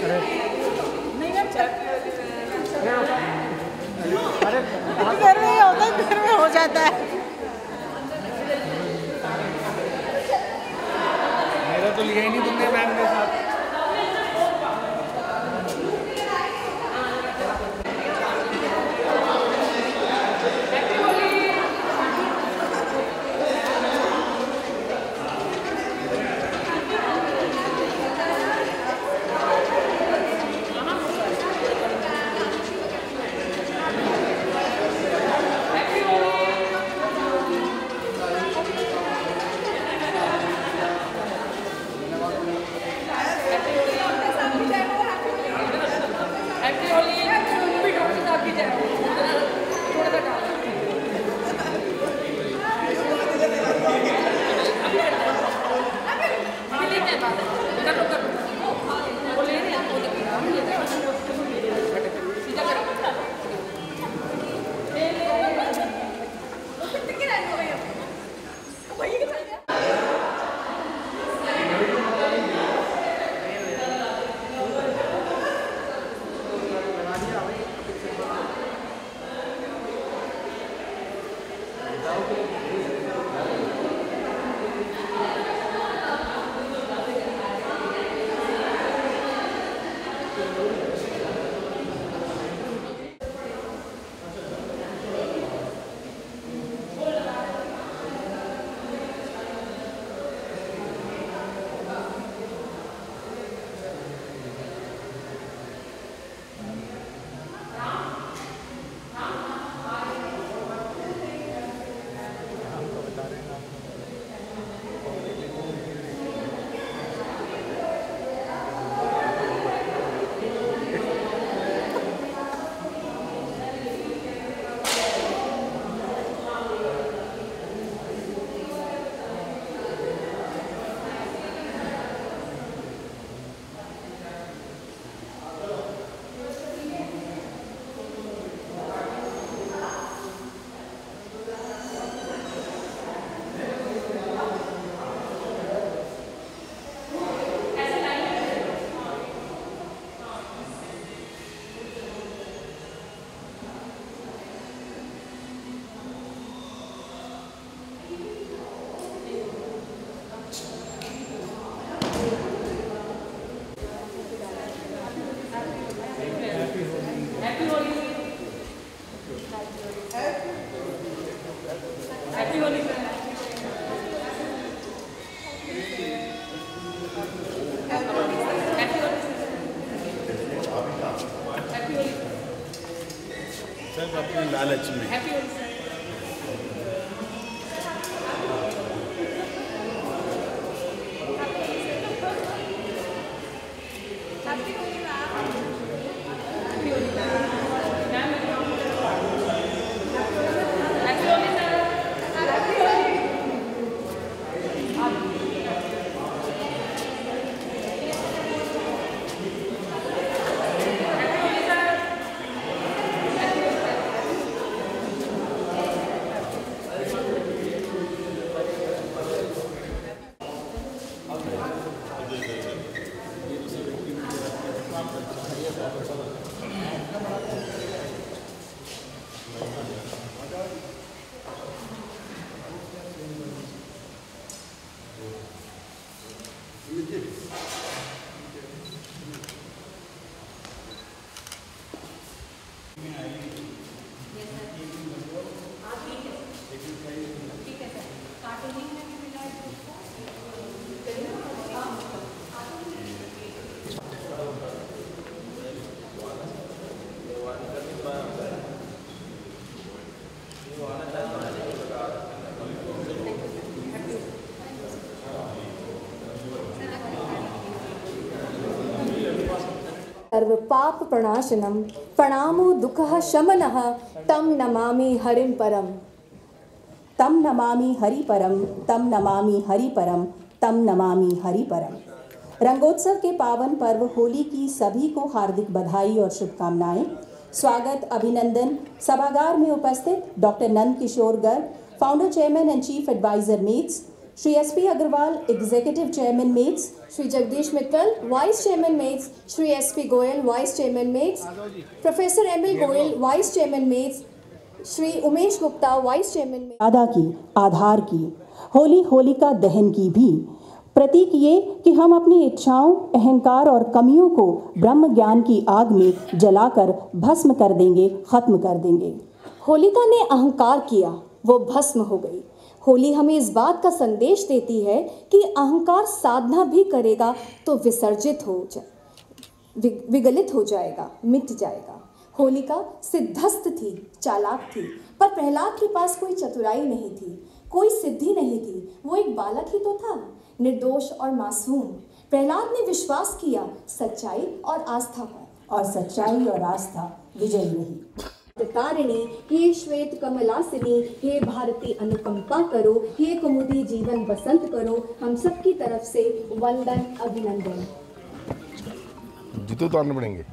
घर में होता है, घर में हो जाता है। मेरा तो लिया ही नहीं तुमने मैम के साथ। सब अपने लालच में। सर्व पाप प्रणाशनम प्रणामो दुःखः शमनः तम नमामि हरिं परम। तम नमामि हरि परम, तम नमामि हरि परम, तम नमामि हरि परम। रंगोत्सव के पावन पर्व होली की सभी को हार्दिक बधाई और शुभकामनाएं। स्वागत अभिनंदन सभागार में उपस्थित doctor Nand Kishore Garg, founder chairman and chief advisor Mets, Shri S.P. Agarwal, Executive Chairman Mates, Shri Jagdish Mittal, Vice Chairman Mates, Shri S.P. Goyal, Vice Chairman Mates, Professor M.L. Goyal, Vice Chairman Mates, Shri Umesh Gupta vice chairman में आदा की, आधार की, होली होलिका दहन की भी प्रतीक ये कि हम अपनी इच्छाओं, अहंकार और कमियों को ब्रह्म ज्ञान की आग में जलाकर भस्म कर देंगे, खत्म कर देंगे। होलिका ने अहंकार किया, वो भस्म हो गई। होली हमें इस बात का संदेश देती है कि अहंकार साधना भी करेगा तो विगलित हो जाएगा, मिट जाएगा। होलिका सिद्धस्त थी, चालाक थी, पर प्रहलाद के पास कोई चतुराई नहीं थी, कोई सिद्धि नहीं थी। वो एक बालक ही तो था, निर्दोष और मासूम। प्रहलाद ने विश्वास किया सच्चाई और आस्था पर, और सच्चाई और आस्था विजयी रही। तारिणी, हे श्वेत कमलासिनी, हे भारती अनुकंपा करो, हे कुमुदी जीवन बसंत करो, हम सबकी तरफ से वंदन अभिनंदन। जीतो तो आने पड़ेंगे।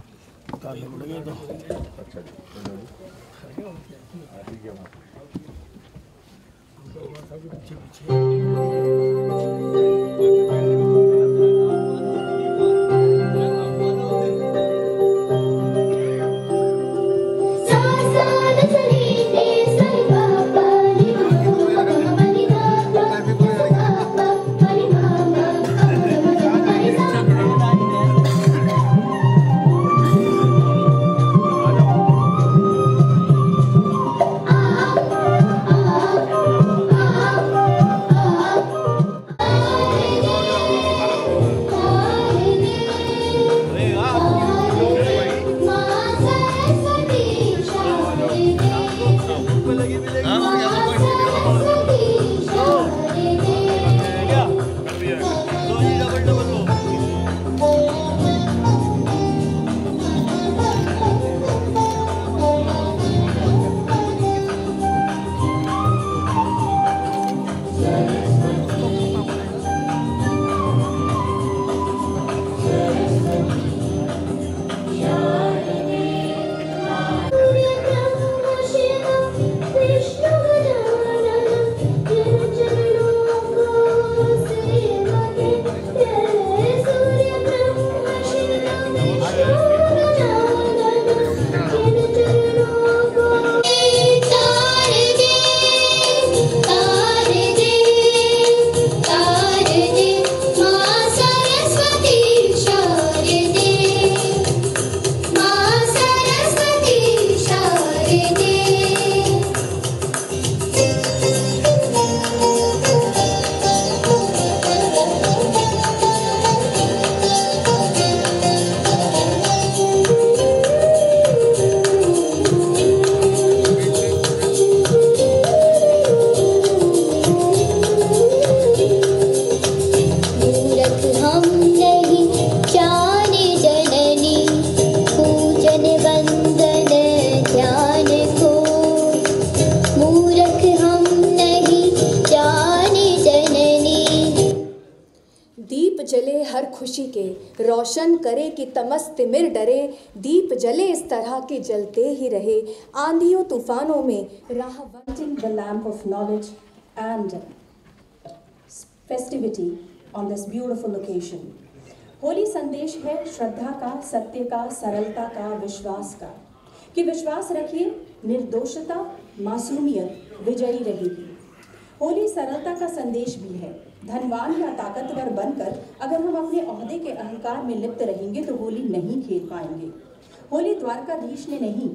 हर खुशी के, रोशन करे कि तमस तिमिर डरे, दीप जले इस तरह के जलते ही रहे, आंधियों तूफानों में राह Lighting the lamp of knowledge and festivity on this beautiful occasion. Holi संदेश है श्रद्धा का, सत्य का, सरलता का, विश्वास का, कि विश्वास रखिए, निर्दोषता, मासूमियत विजयी रहेगी। होली सरलता का संदेश भी है। धनवान या ताकतवर बनकर अगर हम अपने ओहदे के अहंकार में लिप्त रहेंगे तो होली नहीं खेल पाएंगे। होली द्वारकाधीश ने नहीं,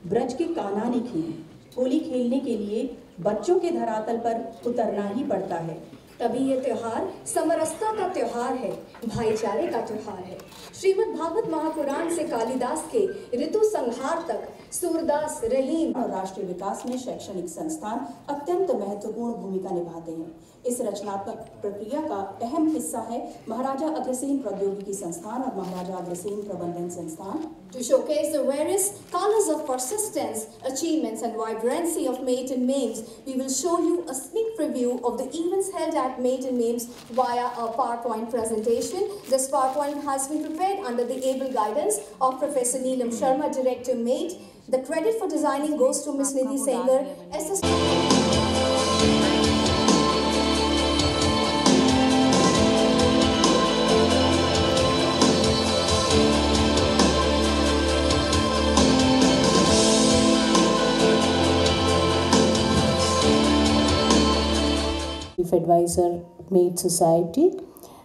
ब्रज के कान्हा ने खेली। होली खेलने के लिए बच्चों के धरातल पर उतरना ही पड़ता है। तभी ये त्योहार समरसता का त्योहार है, भाईचारे का त्योहार है। श्रीमद् भागवत महापुराण से कालिदास के ऋतु संहार तक सूरदास, रहीम और राष्ट्रीय विकास में शैक्षणिक संस्थान अत्यंत महत्वपूर्ण भूमिका निभाते हैं। इस रचनात्मक प्रक्रिया का अहम हिस्सा है महाराजा अग्रसेन प्रौद्योगिकी संस्थान और महाराजा अग्रसेन प्रबंधन संस्थान। To showcase the various colors of persistence, achievements and vibrancy of Maiden Maims, we will show you a sneak preview of the events held at Maiden Maims via a PowerPoint presentation. This PowerPoint has been prepared under the able guidance of Professor Neelam Sharma, Director MAID. The credit for designing goes to Ms. Nidhi Sengar, SS Advisor Meet Society,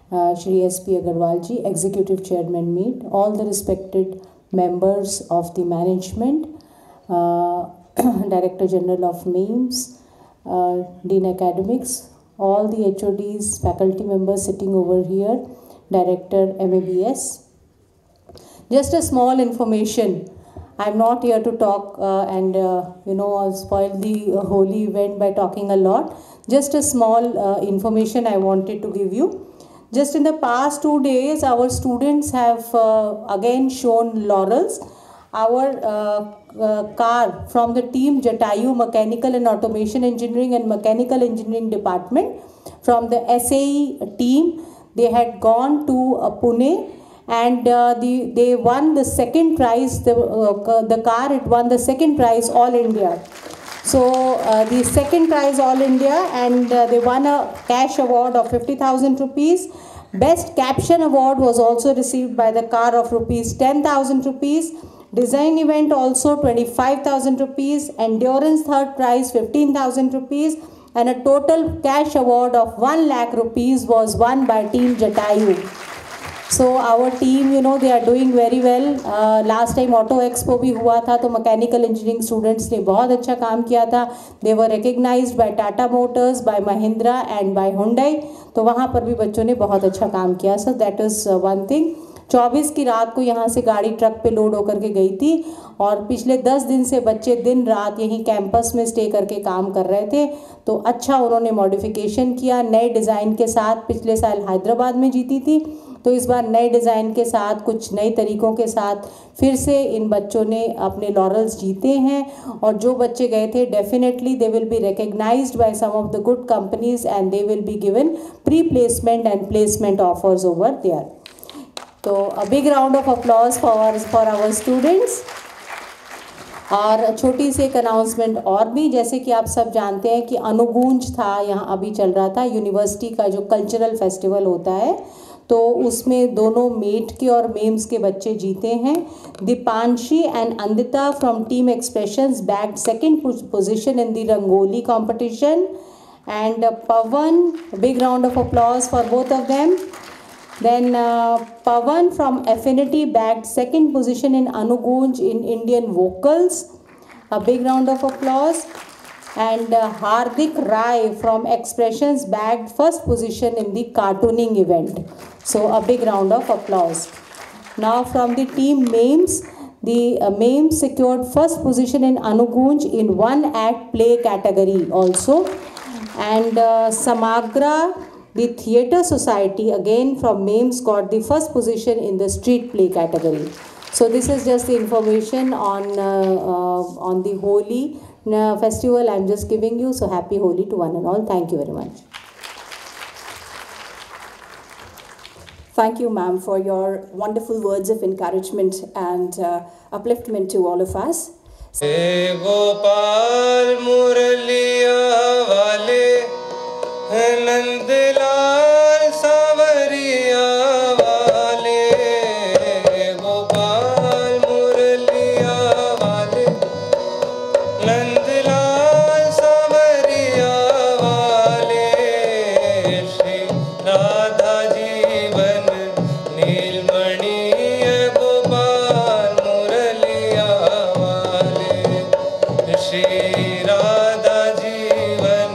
Shri S.P. Agarwal ji, Executive Chairman Meet, all the respected members of the management, Director General of MEMS, Dean Academics, all the HODs, faculty members sitting over here, Director MABS. Just a small information. I'm not here to talk and spoil the whole event by talking a lot. Just a small information I wanted to give you. Just in the past 2 days, our students have again shown laurels. Our car from the team Jatayu Mechanical and Automation Engineering and Mechanical Engineering Department, from the SAE team, they had gone to Pune, and they won the second prize. The car, it won the second prize All India. So the second prize All India, and they won a cash award of 50,000 rupees. Best caption award was also received by the car of rupees 10,000 rupees. Design event also 25,000 rupees. Endurance third prize 15,000 rupees. And a total cash award of 1 lakh rupees was won by Team Jatayu. So our team, they are doing very well. Last time Auto Expo भी हुआ था, तो mechanical engineering students ने बहुत अच्छा काम किया था. They were recognized by Tata Motors, by Mahindra and by Hyundai. तो वहाँ पर भी बच्चों ने बहुत अच्छा काम किया. So that is one thing. 24 की रात को यहाँ से गाड़ी ट्रक पे लोड होकर के गई थी, और पिछले 10 दिन से बच्चे दिन रात यहीं कैंपस में स्टे करके काम कर रहे थे. तो अच्छा उन्होंने मॉडिफिकेशन किया नए डिज़ाइन के साथ. पिछले साल हैदराबाद में जीती थी, तो इस बार नए डिज़ाइन के साथ, कुछ नए तरीक़ों के साथ फिर से इन बच्चों ने अपने लॉरल्स जीते हैं. और जो बच्चे गए थे, definitely they will be recognized by some of the good companies and they will be given pre placement and placement offers over there. तो a big round of applause for our students. और छोटी सी एक announcement और भी, जैसे कि आप सब जानते हैं कि अनुगूंज था यहाँ अभी चल रहा था, यूनिवर्सिटी का जो कल्चरल फेस्टिवल होता है, तो उसमें दोनों मेट के और मेम्स के बच्चे जीते हैं. Deepanshi and Andita from team expressions bagged second position in the rangoli competition, and Pavan, big round of applause for both of them. Then Pavan from Affinity bagged second position in Anugunj in Indian vocals. A big round of applause. And Hardik Rai from Expressions bagged first position in the cartooning event. So a big round of applause. Now from the team MEMS, the MEMS secured first position in Anugunj in one act play category also. And Samagra, the Theatre Society, again from MEMS, got the first position in the street play category. So this is just the information on the Holi festival I'm just giving you. So happy Holi to one and all. Thank you very much. Thank you, ma'am, for your wonderful words of encouragement and upliftment to all of us. Gopal मुरलिया वाले नंदलाल सावरिया वाले, गोपाल मुरलिया वाले नंदलाल सावरिया वाले, श्री राधा जीवन नीलमणि गोपाल मुरलिया वाले, श्री राधा जीवन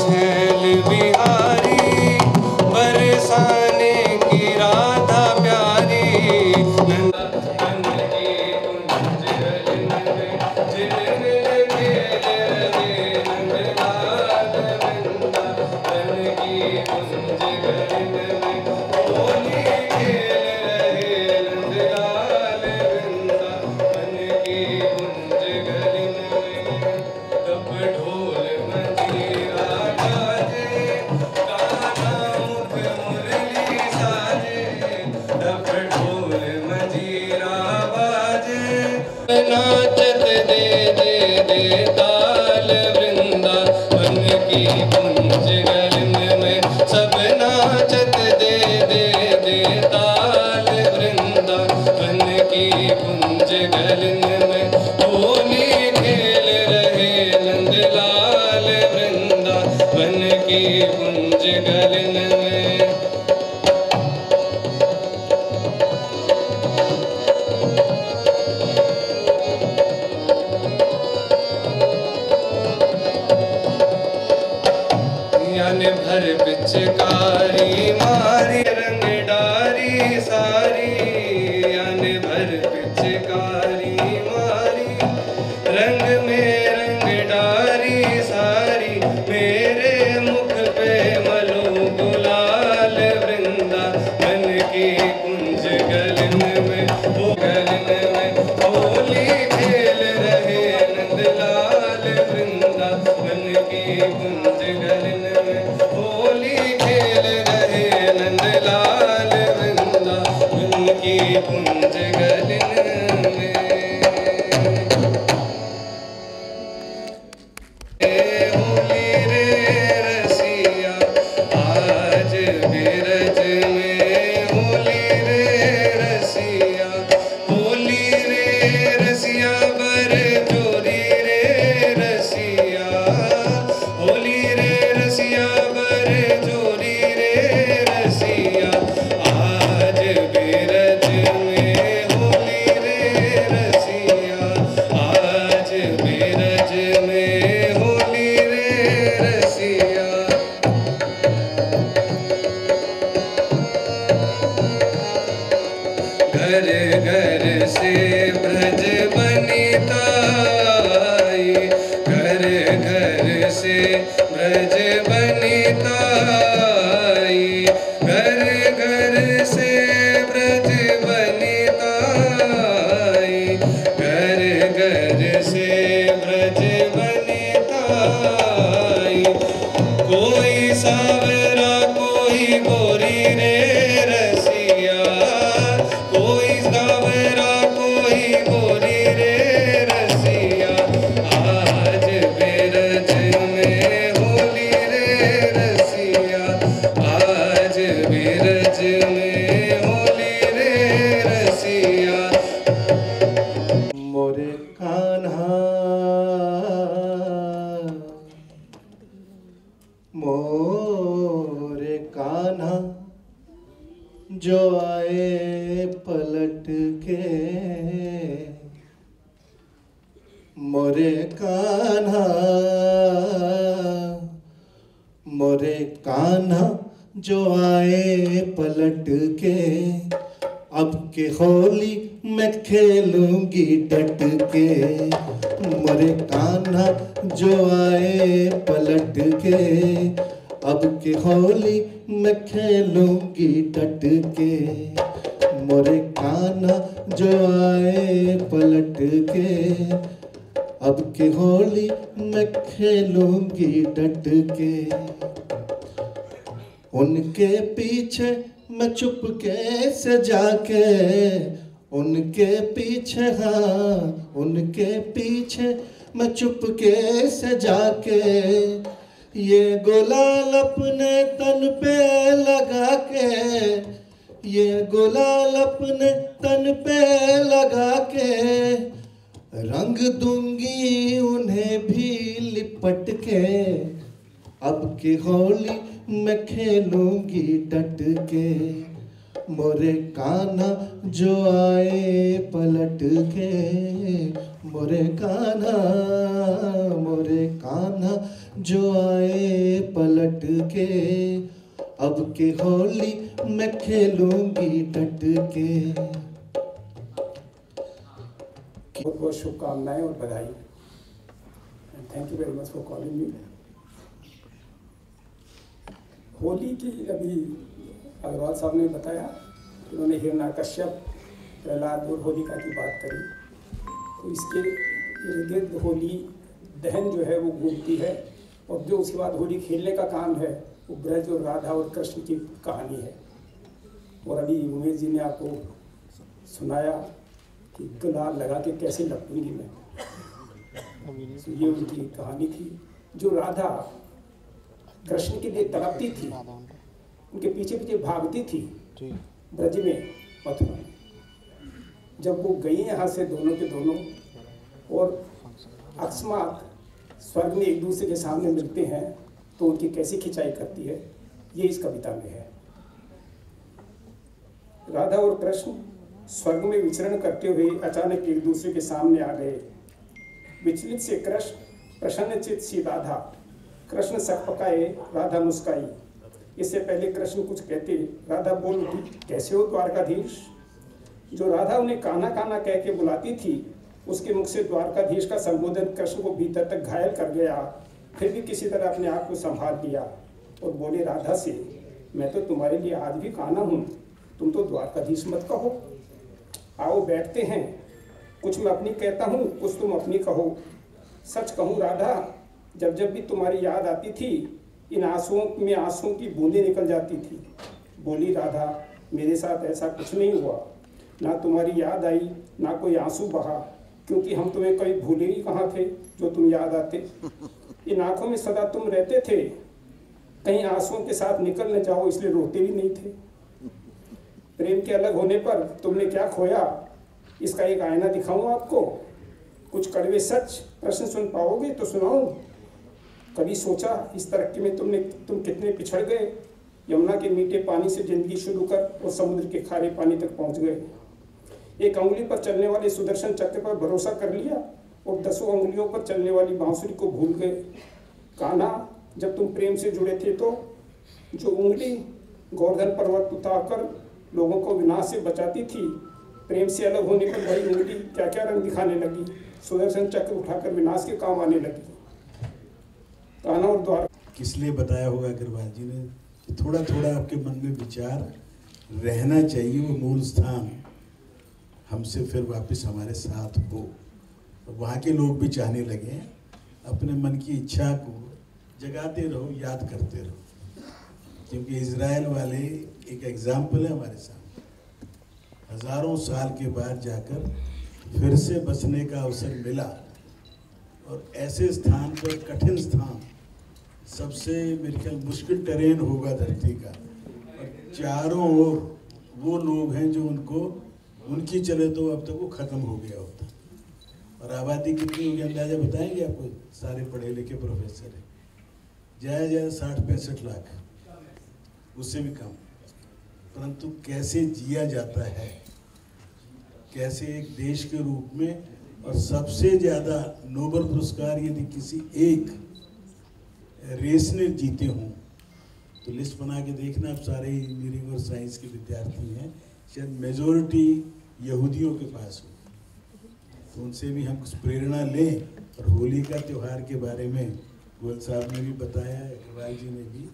झैल बिहारी बरसाने की राधा प्यारी नंदा बन की कुंज गलन में झिलमिल खेल रहे नंदलाल वृंदा बन की कुंज गलन में होली खेल रहे नंदलाल वृंदा बन की कुंज गलन में तब ढोल मंजीरा बाजे कान्हा मुख मुरली साजे तब ढोल मंजीरा बाजे नाचत दे दे दे ताल वृंदा बन की कुंज गलन में सब नाचत दे दे दे ताल वृंदा बन की कुंज गलन में होली खेल रहे नंदलाल वृंदा बन की कुंज गलन में यान भर पिचकारी मारी रंग डारी सारी यान भर पिचकारी मारी रंग में रंग डारी सारी मेरे मुख पे मलो गुलाल वृंदा बन की कुंज गलन में हो गलन में होली खेल रहे नंदलाल वृंदा बन की कुंज गलन में होली खेल रहे नंदलाल वृंदा बन की कुंज गलन में होली रे रसिया आज बिरज में होली रे रसिया होली रे रसिया बर जोरी रे रसिया होली रे रसिया बर जोरी रे रसिया आज बिरज में होली रे रसिया आज बिरज में होली रे रसिया घर घर से ब्रज बनिता आई घर घर से ब्रज बनिता आई घर घर से ब्रज बनिता आई घर घर से ब्रज बनिता आई कोई सावरा कोई गोरी रे रसिया कोई सावरा कोई गोरी रे रसिया आज बिरज में होली रे रसिया आज बिरज में होली रे रसिया मोरे कान्हा मोरे कान्हा जो आए पलट के मोरे कान्हा मोरे कान्हा जो आए पलट के अब के होली मैं खेलूंगी डट के मोरे कान्हा जो आए पलट के अब के होली मैं खेलूंगी डट के मोरे कान्हा जो आए पलट के अब के होली मैं खेलूंगी डट के उनके पीछे मैं चुपके से जाके उनके पीछे हाँ उनके पीछे मैं चुपके से जाके ये गुलाल अपने तन पे लगा के ये गुलाल अपने तन पे लगा के रंग दूंगी उन्हें भी लिपट के अब की होली मैं खेलूंगी डट के मोरे कान्हा जो आए पलट के मोरे कान्हा जो आए पलट के, अब के होली मैं खेलूंगी डट के। बहुत बहुत शुभकामनाएं और बधाई। Thank you very much for calling me. Holi की अभी अग्रवाल साहब ने बताया, उन्होंने हिरण्यकश्यप, प्रहलाद और होलिका की बात करी, तो इसके इर्द गिर्द होली दहन जो है वो घूमती है, और जो उसके बाद होली खेलने का काम है वो ब्रज और राधा और कृष्ण की कहानी है। और अभी उमेश जी ने आपको सुनाया कि गुलाल लगा के कैसे लपटूंगी मैं, तो ये उनकी कहानी थी। जो राधा कृष्ण के लिए तड़पती थी, उनके पीछे पीछे भागती थी ब्रज में, मथुरा में, जब वो गई यहाँ से दोनों के दोनों, और अकस्मात स्वर्ग में एक दूसरे के सामने मिलते हैं, तो उनकी कैसी खिंचाई करती है, ये इस कविता में है। राधा और कृष्ण स्वर्ग में विचरण करते हुए अचानक एक दूसरे के सामने आ गए। विचलित से कृष्ण, प्रसन्नचित सी राधा। कृष्ण सकपकाए, राधा मुस्काई। इससे पहले कृष्ण कुछ कहते, राधा बोल उठी, कैसे हो द्वारकाधीश। जो राधा उन्हें कान्हा कान्हा कह के बुलाती थी, उसके मुख से द्वारकाधीश का संबोधन कृष्ण को भीतर तक घायल कर गया। फिर भी किसी तरह अपने आप को संभाल लिया और बोले राधा से, मैं तो तुम्हारे लिए आज भी कान्हा हूँ, तुम तो द्वारकाधीश मत कहो। आओ बैठते हैं, कुछ मैं अपनी कहता हूँ, कुछ तुम अपनी कहो। सच कहूँ राधा, जब जब भी तुम्हारी याद आती थी, इन आंसुओं में आंसुओं की बूंदें निकल जाती थी। बोली राधा, मेरे साथ ऐसा कुछ नहीं हुआ, ना तुम्हारी याद आई ना कोई आंसू बहा, क्योंकि हम तुम्हें कभी भूले ही कहाँ थे जो तुम याद आते। इन आंखों में सदा तुम रहते थे, कहीं आंसुओं के साथ निकल न जाओ इसलिए रोते भी नहीं थे। प्रेम के अलग होने पर तुमने क्या खोया, इसका एक आईना दिखाऊं आपको। कुछ कड़वे सच प्रश्न सुन पाओगे तो सुनाऊं। कभी सोचा इस तरक्की में तुम कितने पिछड़ गए। यमुना के मीठे पानी से जिंदगी शुरू कर और समुद्र के खारे पानी तक पहुंच गए। एक अंगुली पर चलने वाले सुदर्शन चक्र पर भरोसा कर लिया और 10 अंगुलियों पर चलने वाली बांसुरी को भूल गए। कान्हा, जब तुम प्रेम से जुड़े थे तो जो उंगली गोवर्धन पर्वत उतारकर लोगों को विनाश से बचाती थी, प्रेम से अलग होने पर वही उंगली क्या क्या रंग दिखाने लगी, सुदर्शन चक्र उठाकर विनाश के काम आने लगी। कान्हा और द्वार किस लिए बताया होगा अग्रवाल जी ने, कि थोड़ा थोड़ा आपके मन में विचार रहना चाहिए, वो मूल स्थान हमसे फिर वापस हमारे साथ हो। वहाँ के लोग भी चाहने लगे, अपने मन की इच्छा को जगाते रहो, याद करते रहो, क्योंकि इजराइल वाले एक एग्जाम्पल है हमारे सामने। हजारों साल के बाद जाकर फिर से बचने का अवसर मिला, और ऐसे स्थान पर, कठिन स्थान, सबसे मेरे ख्याल मुश्किल टेरेन होगा धरती का, और चारों ओर वो लोग हैं जो उनकी चले तो अब तक वो खत्म हो गया होता। और आबादी कितनी होगी अंदाजा बताएंगे आपको, सारे पढ़े लिखे प्रोफेसर हैं, ज़्यादा 60-65 लाख, उससे भी कम। परंतु कैसे जिया जाता है, कैसे एक देश के रूप में, और सबसे ज़्यादा नोबेल पुरस्कार यदि किसी एक रेस ने जीते हों तो लिस्ट बना के देखना, आप सारे इंजीनियरिंग और साइंस के विद्यार्थी हैं, शायद मेजोरिटी यहूदियों के पास हो, तो उनसे भी हम कुछ प्रेरणा लें। और होली का त्यौहार के बारे में गोयल साहब ने भी बताया, अग्रवाल जी ने भी,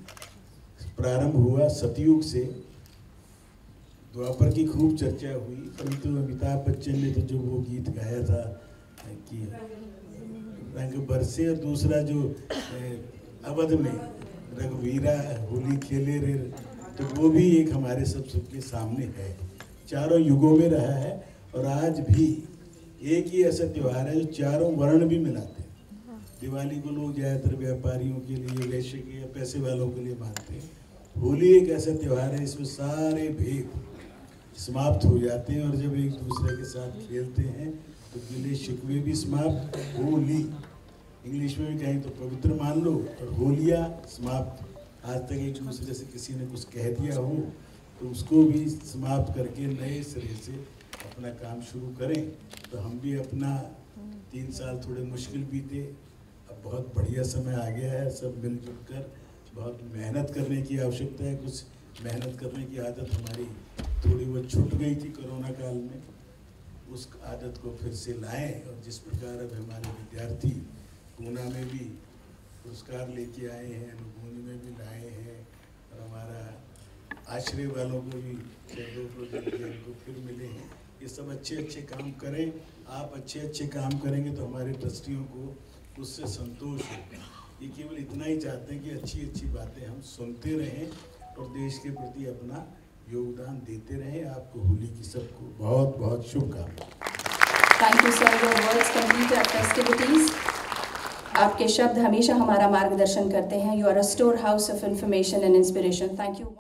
प्रारंभ हुआ सतयुग से, द्वापर की खूब चर्चा हुई, परंतु अमिताभ बच्चन ने तो जो वो गीत गाया था कि रंग बरसे, और दूसरा जो अवध में रघुवीरा होली खेले रे, तो वो भी एक हमारे सबके सामने है, चारों युगों में रहा है। और आज भी एक ही ऐसा त्यौहार है जो चारों वर्ण भी मिलाते हैं। दिवाली को लोग ज़्यादातर व्यापारियों के लिए, वैश्य के या पैसे वालों के लिए मानते हैं। होली एक ऐसा त्यौहार है इसमें सारे भेद समाप्त हो जाते हैं, और जब एक दूसरे के साथ खेलते हैं तो गिले शिकवे भी समाप्त। होली इंग्लिश में भी कहें तो पवित्र मान लो, और होलिया समाप्त। आज तक एक दूसरे से किसी ने कुछ कह दिया हो तो उसको भी समाप्त करके नए सिरे से अपना काम शुरू करें। तो हम भी अपना 3 साल थोड़े मुश्किल बीते, अब बहुत बढ़िया समय आ गया है। सब मिलजुल कर बहुत मेहनत करने की आवश्यकता है। कुछ मेहनत करने की आदत हमारी थोड़ी बहुत छूट गई थी कोरोना काल में, उस आदत को फिर से लाएं। और जिस प्रकार अब हमारे विद्यार्थी पूना में भी पुरस्कार लेके आए हैं, अनुभूति में भी लाए हैं, और हमारा आश्रय वालों को भी 2 प्रोजेक्ट को फिर मिले हैं। ये सब अच्छे अच्छे काम करें। आप अच्छे अच्छे काम करेंगे तो हमारे ट्रस्टियों को उससे संतोष होगा। ये केवल इतना ही चाहते हैं कि अच्छी अच्छी बातें हम सुनते रहें और देश के प्रति अपना योगदान देते रहें। आपको होली की सबको बहुत बहुत शुभकामनाएं। Thank you sir, your words complete our festivities. आपके शब्द हमेशा हमारा मार्गदर्शन करते हैं। You are a storehouse of information and inspiration. Thank you.